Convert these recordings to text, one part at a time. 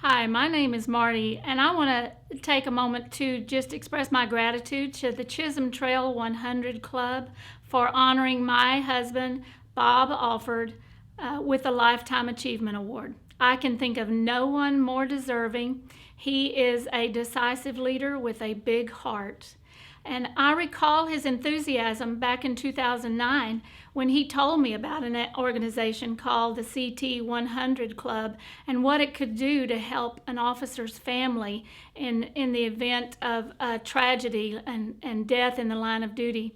Hi, my name is Marty, and I want to take a moment to just express my gratitude to the Chisholm Trail 100 Club for honoring my husband, Bob Alfred, with a Lifetime Achievement Award. I can think of no one more deserving. He is a decisive leader with a big heart. And I recall his enthusiasm back in 2009 when he told me about an organization called the CT 100 Club and what it could do to help an officer's family in the event of a tragedy and death in the line of duty.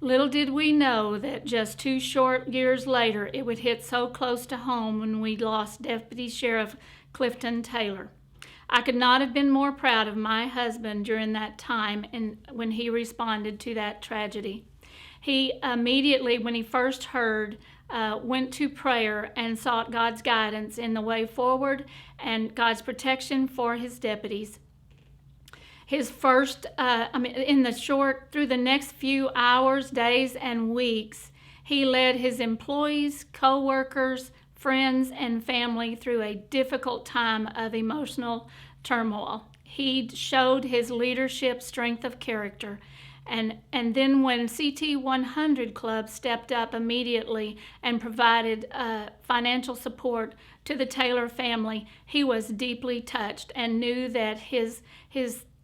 Little did we know that just 2 short years later it would hit so close to home when we lost Deputy Sheriff Clifton Taylor. I could not have been more proud of my husband during that time and when he responded to that tragedy. He immediately, when he first heard, went to prayer and sought God's guidance in the way forward and God's protection for his deputies. His first, through the next few hours, days, and weeks, he led his employees, co-workers, friends, and family through a difficult time of emotional turmoil. He showed his leadership strength of character. And then when CT 100 Club stepped up immediately and provided financial support to the Taylor family, he was deeply touched and knew that his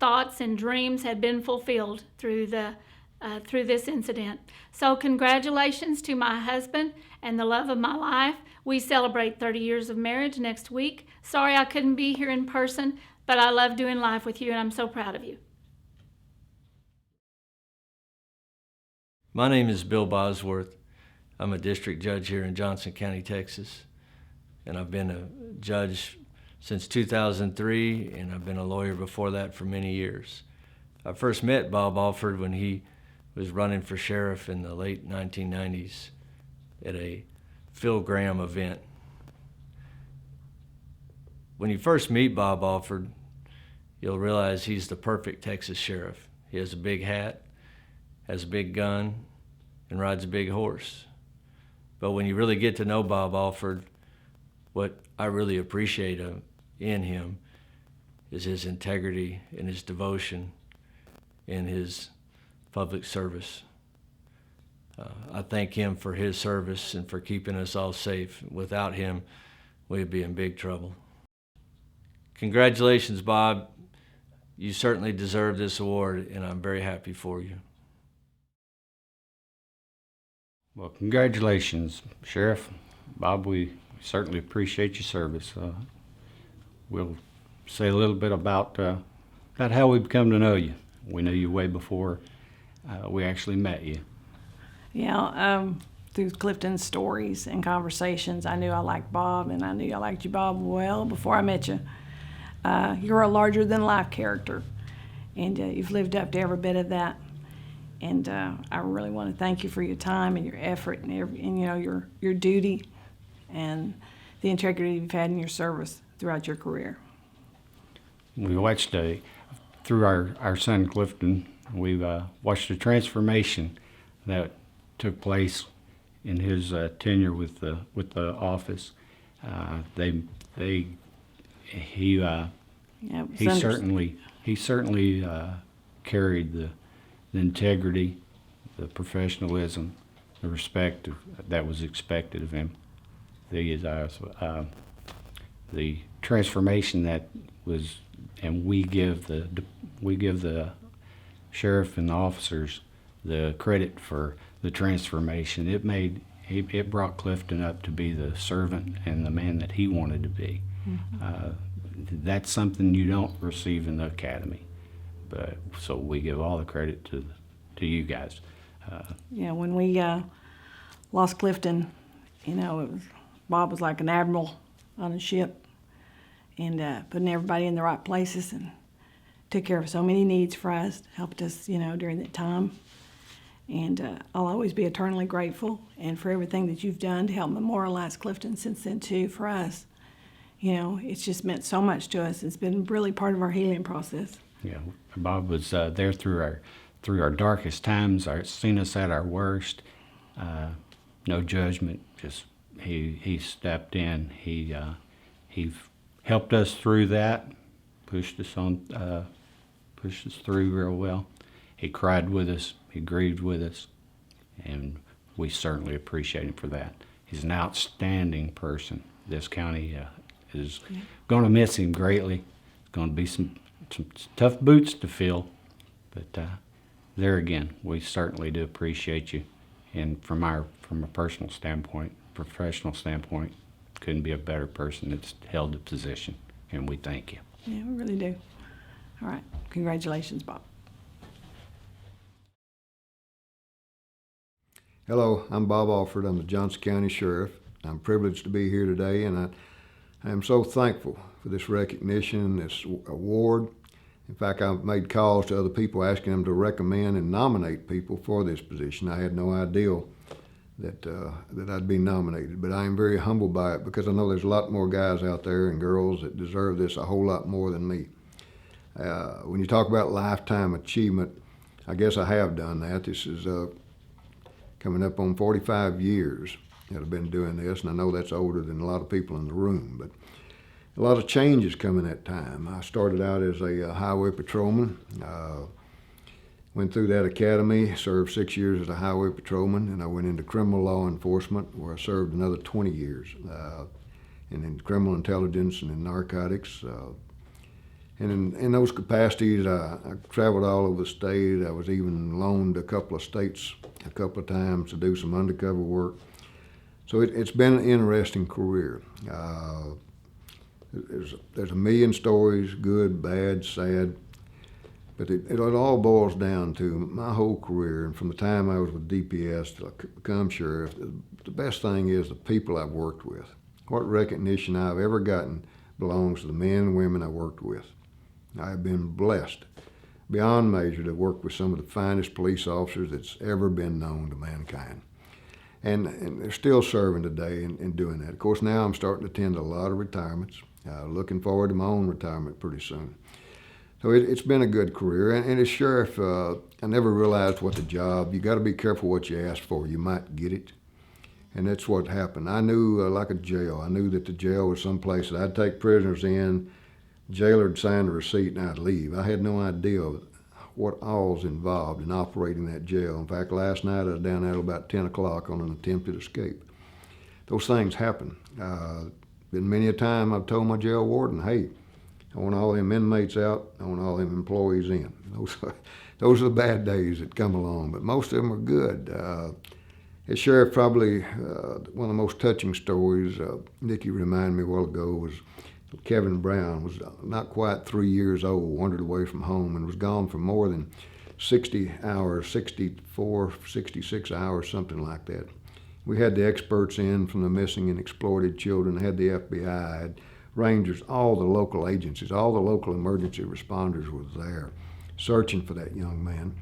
thoughts and dreams had been fulfilled through this incident. So congratulations to my husband and the love of my life. We celebrate 30 years of marriage next week. Sorry I couldn't be here in person, but I love doing life with you and I'm so proud of you. My name is Bill Bosworth. I'm a district judge here in Johnson County, Texas, and I've been a judge since 2003, and I've been a lawyer before that for many years. I first met Bob Alfred when he was running for sheriff in the late 1990s at a Phil Graham event. When you first meet Bob Alfred, you'll realize he's the perfect Texas sheriff. He has a big hat, has a big gun, and rides a big horse. But when you really get to know Bob Alfred, what I really appreciate in him is his integrity and his devotion and his public service. I thank him for his service and for keeping us all safe. Without him, we'd be in big trouble. Congratulations, Bob. You certainly deserve this award, and I'm very happy for you. Well, congratulations, Sheriff. Bob, we certainly appreciate your service. We'll say a little bit about how we've come to know you. We knew you way before we actually met you. Yeah, through Clifton's stories and conversations, I knew I liked Bob, and I knew I liked you, Bob, well before I met you. You're a larger-than-life character, and you've lived up to every bit of that. And I really want to thank you for your time and your effort and your duty and the integrity you've had in your service throughout your career. We watched through our son Clifton. We've watched a transformation that took place in his tenure with the office. He certainly carried the integrity, the professionalism, the respect that was expected of him. The transformation that was, and we give the sheriff and the officers the credit for the transformation. It brought Clifton up to be the servant and the man that he wanted to be. Mm-hmm. That's something you don't receive in the academy, but so we give all the credit to you guys. When we lost Clifton, Bob was like an admiral on a ship, and putting everybody in the right places, and took care of so many needs for us, helped us, during that time. And I'll always be eternally grateful, and for everything that you've done to help memorialize Clifton since then too for us. It's just meant so much to us. It's been really part of our healing process. Yeah, Bob was there through our darkest times. Seen us at our worst. No judgment. Just he stepped in. He helped us through that, pushed us through real well. He cried with us, he grieved with us, and we certainly appreciate him for that. He's an outstanding person. This county is going to miss him greatly. It's going to be some tough boots to fill, but there again, we certainly do appreciate you. And from a personal standpoint, professional standpoint, couldn't be a better person that's held the position, and we thank you. Yeah, we really do. All right. Congratulations, Bob. Hello, I'm Bob Alfred. I'm the Johnson County Sheriff. I'm privileged to be here today, and I am so thankful for this recognition, this award. In fact, I've made calls to other people asking them to recommend and nominate people for this position. I had no idea that I'd be nominated, but I am very humbled by it because I know there's a lot more guys out there and girls that deserve this a whole lot more than me. When you talk about lifetime achievement, I guess I have done that. This is coming up on 45 years that I've been doing this, and I know that's older than a lot of people in the room, but a lot of changes come in that time. I started out as a highway patrolman, went through that academy, served 6 years as a highway patrolman, and I went into criminal law enforcement where I served another 20 years and in criminal intelligence and in narcotics. And in those capacities, I traveled all over the state. I was even loaned a couple of states a couple of times to do some undercover work. So it's been an interesting career. There's a million stories, good, bad, sad, but it all boils down to my whole career. And from the time I was with DPS till I become sheriff, the best thing is the people I've worked with. What recognition I've ever gotten belongs to the men and women I worked with. I have been blessed beyond measure to work with some of the finest police officers that's ever been known to mankind. And they're still serving today and doing that. Of course, now I'm starting to attend a lot of retirements. Looking forward to my own retirement pretty soon. So it's been a good career. And as sheriff, I never realized what the job, you got to be careful what you ask for. You might get it. And that's what happened. I knew, like a jail, I knew that the jail was someplace that I'd take prisoners in, jailer would sign the receipt, and I'd leave. I had no idea what all's involved in operating that jail. In fact, last night I was down there about 10 o'clock on an attempted escape. Those things happen. Been many a time I've told my jail warden, hey, I want all them inmates out, I want all them employees in. Those are the bad days that come along, but most of them are good. As sheriff, probably one of the most touching stories, Nikki reminded me a while ago, was Kevin Brown was not quite 3 years old, wandered away from home, and was gone for more than 60 hours, 64, 66 hours, something like that. We had the experts in from the missing and exploited children, had the FBI, had Rangers, all the local agencies, all the local emergency responders were there searching for that young man.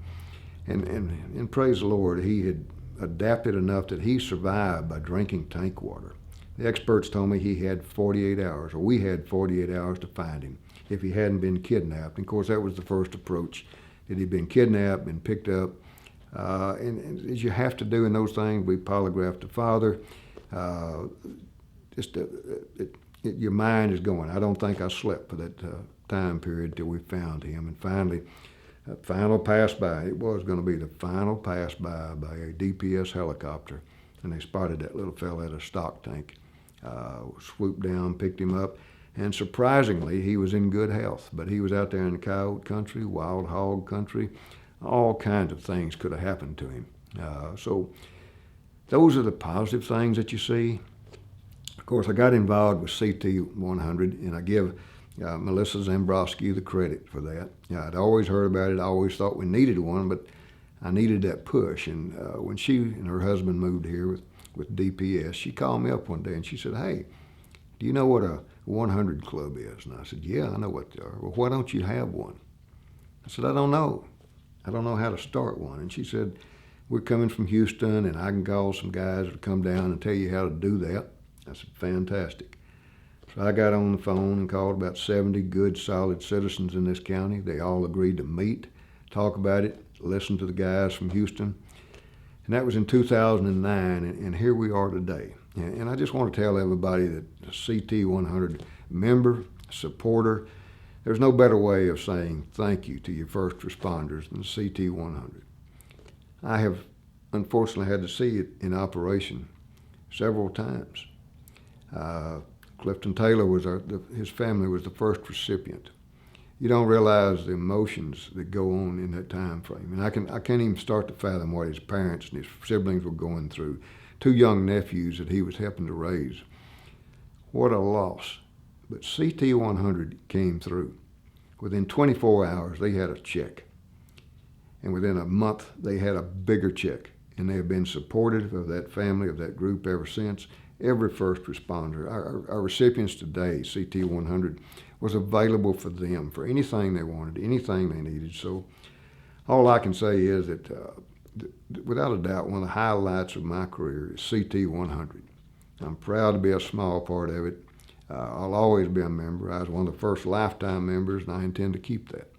And praise the Lord, he had adapted enough that he survived by drinking tank water. The experts told me he had 48 hours, or we had 48 hours to find him if he hadn't been kidnapped. And of course, that was the first approach, that he'd been kidnapped, been picked up. And as you have to do in those things, we polygraphed the father. Your mind is going. I don't think I slept for that time period till we found him. And finally, final pass by. It was going to be the final pass by a DPS helicopter. And they spotted that little fella at a stock tank. Swooped down, picked him up, and surprisingly, he was in good health. But he was out there in the coyote country, wild hog country. All kinds of things could have happened to him. So those are the positive things that you see. Of course, I got involved with CT 100, and I give Melissa Zambrowski the credit for that. I'd always heard about it. I always thought we needed one, but I needed that push. And when she and her husband moved here with DPS, she called me up one day and she said, hey, do you know what a 100 club is? And I said, yeah, I know what they are. Well, why don't you have one? I said, I don't know. I don't know how to start one. And she said, we're coming from Houston, and I can call some guys to come down and tell you how to do that. I said, fantastic. So I got on the phone and called about 70 good, solid citizens in this county. They all agreed to meet, talk about it, listen to the guys from Houston. And that was in 2009, and here we are today. And I just want to tell everybody that CT 100 member, supporter. There's no better way of saying thank you to your first responders than CT 100. I have unfortunately had to see it in operation several times. Clifton Taylor was his family was the first recipient. You don't realize the emotions that go on in that time frame. And I can't even start to fathom what his parents and his siblings were going through. 2 young nephews that he was helping to raise. What a loss. But CT 100 came through. Within 24 hours, they had a check. And within a month, they had a bigger check. And they have been supportive of that family, of that group ever since. Every first responder, our recipients today, CT 100, was available for them for anything they wanted, anything they needed. So all I can say is that without a doubt, one of the highlights of my career is CT 100. I'm proud to be a small part of it. I'll always be a member. I was one of the first lifetime members, and I intend to keep that.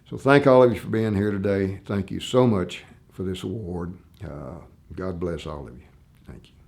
So thank all of you for being here today. Thank you so much for this award. God bless all of you. Thank you.